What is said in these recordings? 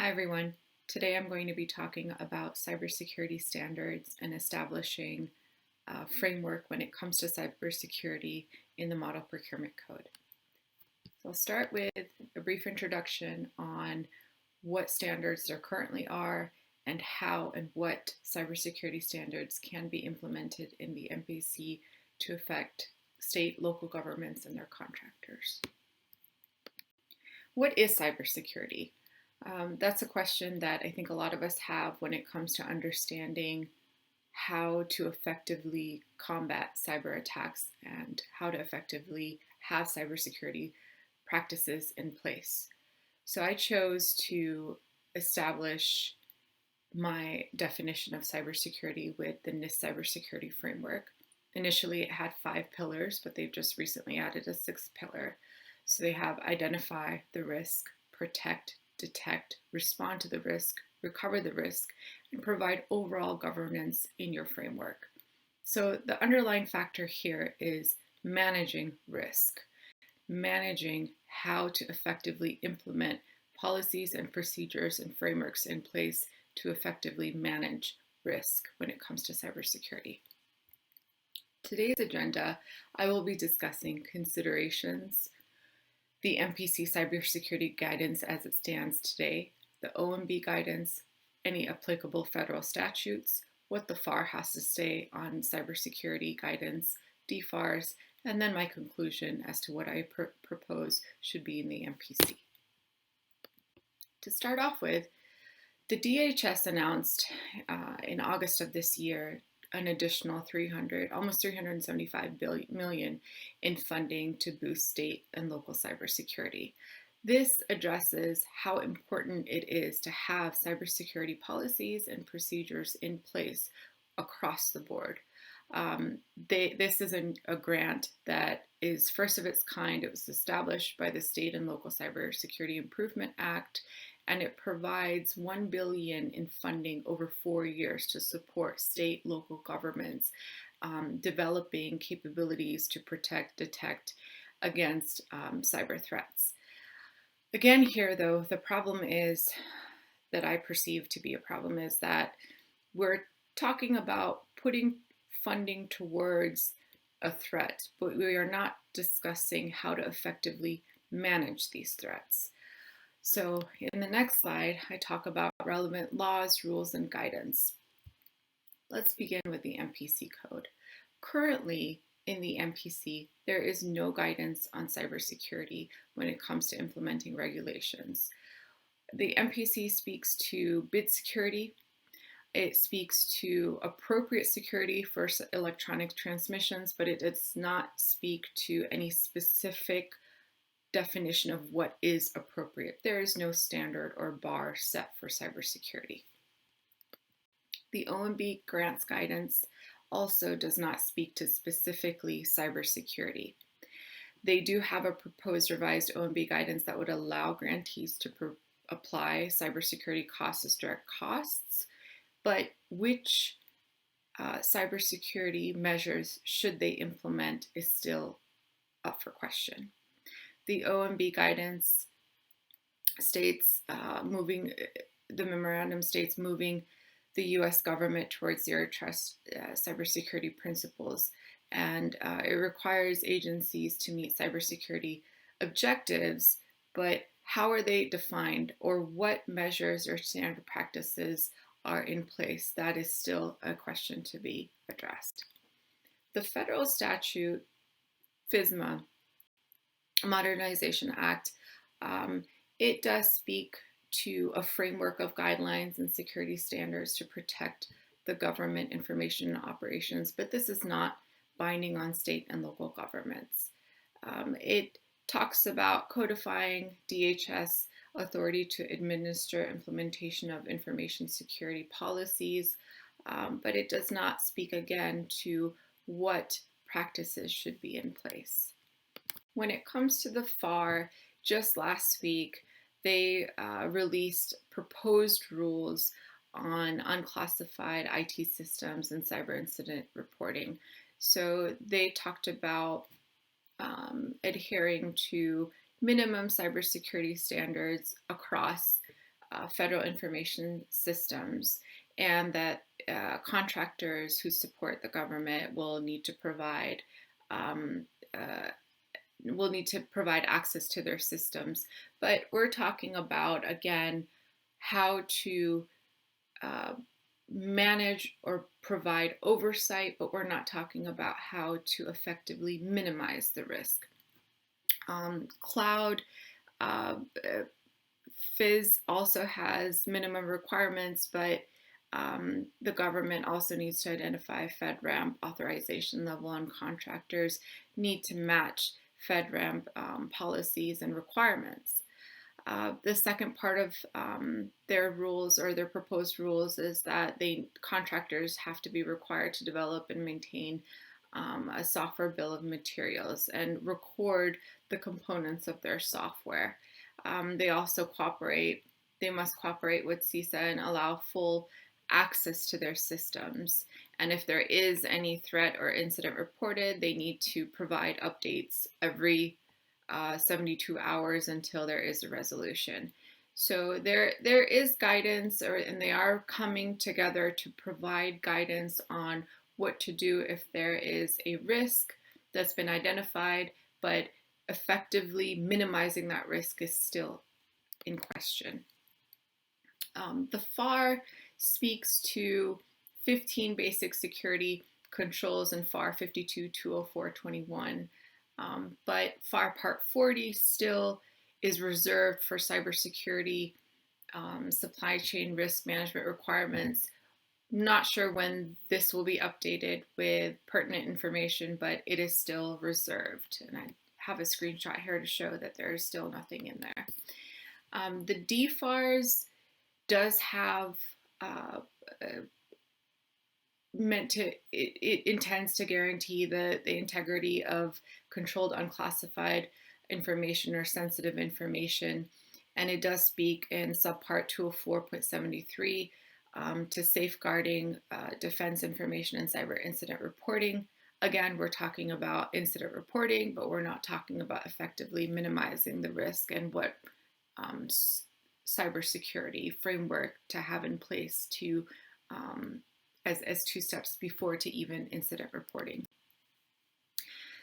Hi everyone. Today I'm going to be talking about cybersecurity standards and establishing a framework when it comes to cybersecurity in the Model Procurement Code. So I'll start with a brief introduction on what standards there currently are and how and what cybersecurity standards can be implemented in the MPC to affect state, local governments, and their contractors. What is cybersecurity? That's a question that I think a lot of us have when it comes to understanding how to effectively combat cyber attacks and how to effectively have cybersecurity practices in place. So I chose to establish my definition of cybersecurity with the NIST cybersecurity framework. Initially, it had 5 pillars, but they've just recently added a 6th pillar. So they have identify the risk, protect, detect, respond to the risk, recover the risk, and provide overall governance in your framework. So the underlying factor here is managing risk, managing how to effectively implement policies and procedures and frameworks in place to effectively manage risk when it comes to cybersecurity. Today's agenda, I will be discussing considerations, the MPC cybersecurity guidance as it stands today, the OMB guidance, any applicable federal statutes, what the FAR has to say on cybersecurity guidance, DFARS, and then my conclusion as to what I propose should be in the MPC. To start off with, the DHS announced in August of this year an additional almost $375 million in funding to boost state and local cybersecurity. This addresses how important it is to have cybersecurity policies and procedures in place across the board. This is a grant that is first of its kind. It was established by the State and Local Cybersecurity Improvement Act, and it provides $1 billion in funding over 4 years to support state, local governments developing capabilities to protect, detect against cyber threats. Again, here though, the problem is that I perceive to be a problem is that we're talking about putting funding towards a threat, but we are not discussing how to effectively manage these threats. So in the next slide, I talk about relevant laws, rules, and guidance. Let's begin with the MPC code. Currently in the MPC, there is no guidance on cybersecurity when it comes to implementing regulations. The MPC speaks to bid security. It speaks to appropriate security for electronic transmissions, but it does not speak to any specific definition of what is appropriate. There is no standard or bar set for cybersecurity. The OMB grants guidance also does not speak to specifically cybersecurity. They do have a proposed revised OMB guidance that would allow grantees to apply cybersecurity costs as direct costs, but which cybersecurity measures should they implement is still up for question. The OMB guidance states the memorandum states moving the U.S. government towards zero trust cybersecurity principles, and it requires agencies to meet cybersecurity objectives, but how are they defined or what measures or standard practices are in place? That is still a question to be addressed. The federal statute, FISMA, Modernization Act, it does speak to a framework of guidelines and security standards to protect the government information and operations, but this is not binding on state and local governments. It talks about codifying DHS authority to administer implementation of information security policies, but it does not speak again to what practices should be in place. When it comes to the FAR, just last week, they released proposed rules on unclassified IT systems and cyber incident reporting. So they talked about adhering to minimum cybersecurity standards across federal information systems, and that contractors who support the government will need to provide um, uh, access to their systems. But we're talking about, again, how to uh, manage or provide oversight, but we're not talking about how to effectively minimize the risk. Cloud FIS also has minimum requirements, but the government also needs to identify FedRAMP authorization level, and contractors need to match FedRAMP policies and requirements. The second part of their rules, or their proposed rules, is that contractors have to be required to develop and maintain a software bill of materials and record the components of their software. They must cooperate with CISA and allow full access to their systems. And if there is any threat or incident reported, they need to provide updates every 72 hours until there is a resolution. So there is guidance, and they are coming together to provide guidance on what to do if there is a risk that's been identified, but effectively minimizing that risk is still in question. The FAR speaks to 15 basic security controls in FAR 52-204-21, but FAR Part 40 still is reserved for cybersecurity, supply chain risk management requirements. Not sure when this will be updated with pertinent information, but it is still reserved. And I have a screenshot here to show that there is still nothing in there. The DFARS does have it intends to guarantee the integrity of controlled unclassified information or sensitive information. And it does speak in subpart 204.73 to safeguarding defense information and cyber incident reporting. Again, we're talking about incident reporting, but we're not talking about effectively minimizing the risk and what cybersecurity framework to have in place to as two steps before to even incident reporting.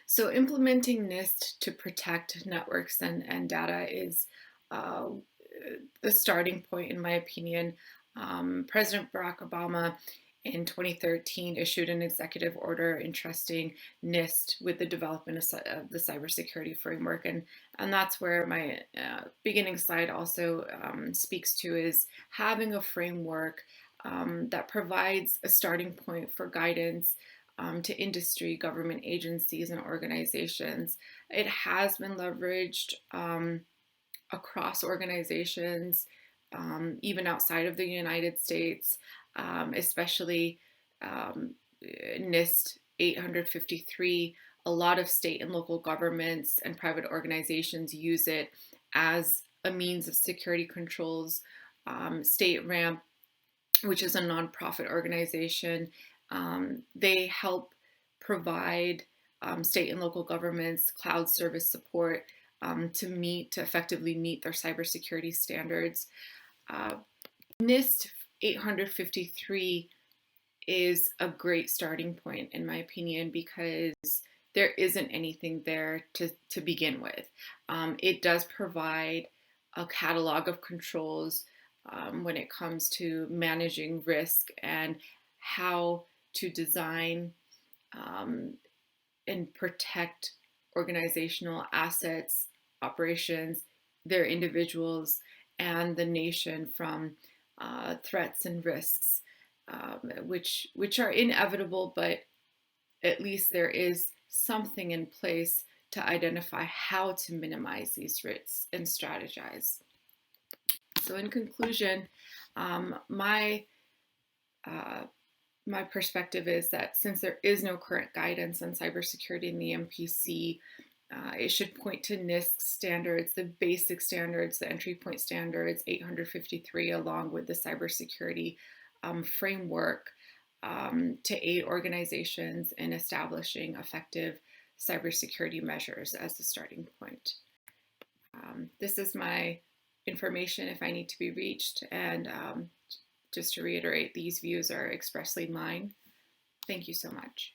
So implementing NIST to protect networks and data is the starting point, in my opinion. President Barack Obama in 2013 issued an executive order entrusting NIST with the development of the cybersecurity framework, and that's where my beginning slide also speaks to, is having a framework that provides a starting point for guidance to industry, government agencies, and organizations. It has been leveraged across organizations, even outside of the United States, especially NIST 853. A lot of state and local governments and private organizations use it as a means of security controls. State RAMP, which is a nonprofit organization, they help provide state and local governments cloud service support to effectively meet their cybersecurity standards. NIST 853 is a great starting point, in my opinion, because there isn't anything there to begin with. It does provide a catalog of controls when it comes to managing risk and how to design and protect organizational assets, operations, their individuals, and the nation from threats and risks, which are inevitable, but at least there is something in place to identify how to minimize these risks and strategize. So in conclusion, my perspective is that since there is no current guidance on cybersecurity in the MPC, it should point to NIST standards, the basic standards, the entry point standards, 853, along with the cybersecurity framework to aid organizations in establishing effective cybersecurity measures as the starting point. This is my information if I need to be reached. And just to reiterate, these views are expressly mine. Thank you so much.